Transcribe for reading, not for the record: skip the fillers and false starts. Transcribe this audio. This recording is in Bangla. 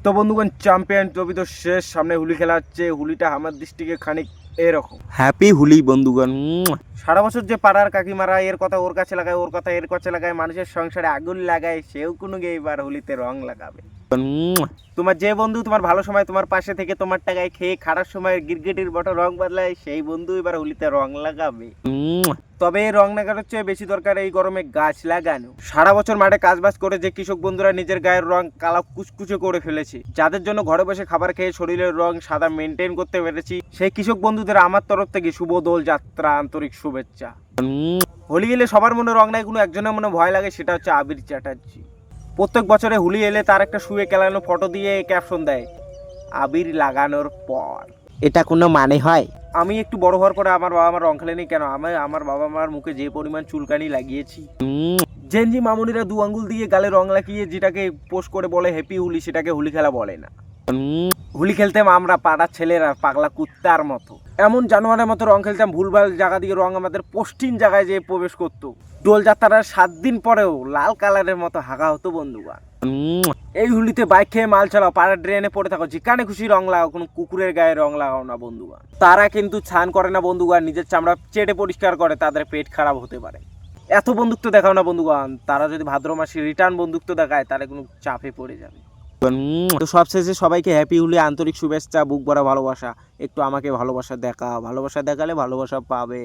তো বন্ধুগণ, চ্যাম্পিয়ন ট্রফি তো শেষ, সামনে হোলি খেলা হচ্ছে। হোলিটা আমার দৃষ্টিকে খানিক এরকম। হ্যাপি হোলি বন্ধুগণ। সারা বছর যে পাড়ার কাকিমারা এর কথা ওর কাছে লাগায়, ওর কথা এর কাছে লাগায়, মানুষের সংসারে আগুন লাগায়, সেও কোনো এবার হোলিতে রং লাগাবে। তোমার যে বন্ধু তোমার ভালো সময় তোমার পাশে থেকে তোমার টাকায় খেয়ে খারাপ সময় গিরগিটির বটো রং বদলায়, সেই বন্ধু এবার হোলিতে রং লাগাবে। তবে এই রং লাগানোর চেয়ে বেশি দরকার এই গরমে গাছ লাগানো। সারা বছর মাঠে কাজবাজ করে যে কৃষক বন্ধুরা নিজের গায়ের রং কালো কুচকুচে করে ফেলেছে, যাদের জন্য ঘরে বসে খাবার খেয়ে শরীরের রং সাদা মেনটেন করতে পেরেছি, সেই কৃষক বন্ধুদের আমার তরফ থেকে শুভ দোল যাত্রা, আন্তরিক শুভেচ্ছা। হোলি এলে সবার মনে রং নাই, কোনো একজনের মনে ভয় লাগে, সেটা হচ্ছে আবির চ্যাটার্জি। প্রত্যেক বছরে হোলি এলে তার একটা শুয়ে কেলানো ফটো দিয়ে ক্যাপশন দেয়, আবির লাগানোর পর। এটা কোনো মানে হয়? আমি একটু বড় হওয়ার পরে আমার বাবা আমার রং খেলেনি কেন? আমার বাবা মার মুখে যে পরিমাণ চুলকানি লাগিয়েছি। জেনজি মামুনিরা 2 আঙ্গুল দিয়ে গালে রং লাগিয়ে যেটাকে পোস্ট করে বলে হ্যাপি হোলি, সেটাকে হোলি খেলা বলে না। হোলি খেলতাম আমরা পাড়ার ছেলেরা পাগলা কুত্তার মতো, এমন জানোয়ারের মতো রং খেলতাম, ভুলভাল জায়গা দিয়ে রং আমাদের পশ্চিম জায়গায় যেয়ে প্রবেশ করতো। দোলযাত্রার 7 দিন পরেও লাল কালারের মতো হাগা হতো বন্ধুগণ। এই হোলিতে বাইক খেয়ে মাল চালাও, পাড়ার ড্রেনে পড়ে থাকো, যেখানে খুশি রং লাগাও, কোনো কুকুরের গায়ে রং লাগাও না বন্ধুগণ। তারা কিন্তু স্নান করে না বন্ধুগণ, নিজের চামড়া চেটে পরিষ্কার করে, তাদের পেট খারাপ হতে পারে। এত বন্ধুত্ব দেখাও না বন্ধুগণ, তারা যদি ভাদ্র মাসে রিটার্ন বন্ধুত্ব দেখায় তাহলে কোনো চাপে পড়ে যাবে। তো সবশেষে সবাইকে হ্যাপি হোলি, আন্তরিক শুভেচ্ছা, বুক ভরা ভালোবাসা। একটু আমাকে ভালোবাসা দেখালে ভালোবাসা পাবে।